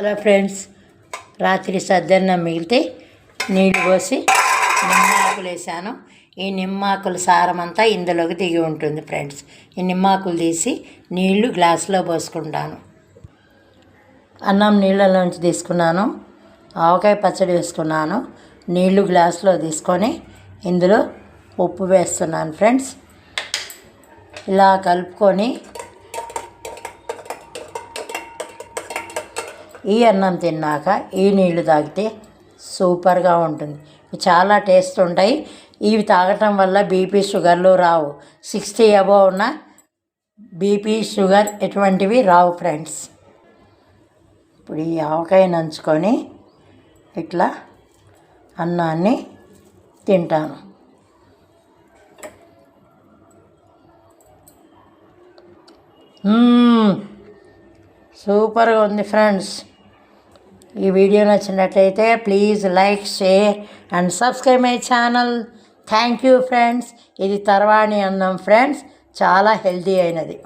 Hello friends, రాత్రి సద్దన్నం మిగిలితే నీళ్ళు పోసి నిమ్మాకులు వేసాను. ఈ నిమ్మాకుల సారం అంతా ఇందులోకి దిగి ఉంటుంది ఫ్రెండ్స్. ఈ నిమ్మాకులు తీసి నీళ్లు గ్లాసులో పోసుకుంటాను. అన్నం నీళ్ళలోంచి తీసుకున్నాను. ఆవకాయ పచ్చడి వేసుకున్నాను. నీళ్లు గ్లాసులో తీసుకొని ఇందులో ఉప్పు వేస్తున్నాను ఫ్రెండ్స్. ఇలా కలుపుకొని ఈ అన్నం తిన్నాక ఈ నీళ్లు తాగితే సూపర్గా ఉంటుంది. చాలా టేస్ట్ ఉంటాయి. ఇవి తాగటం వల్ల బీపీ షుగర్లు రావు. 60 అబోవ్ ఉన్న బీపీ షుగర్ ఎటువంటివి రావు ఫ్రెండ్స్. ఇప్పుడు ఈ ఆవకాయ నంచుకొని ఇట్లా అన్నాన్ని తింటాను. సూపర్గా ఉంది ఫ్రెండ్స్. ఈ వీడియో నచ్చినట్లయితే please like, share and subscribe my channel. Thank you friends. ఇది తర్వాణి అన్నం ఫ్రెండ్స్, చాలా హెల్తీ అయినది.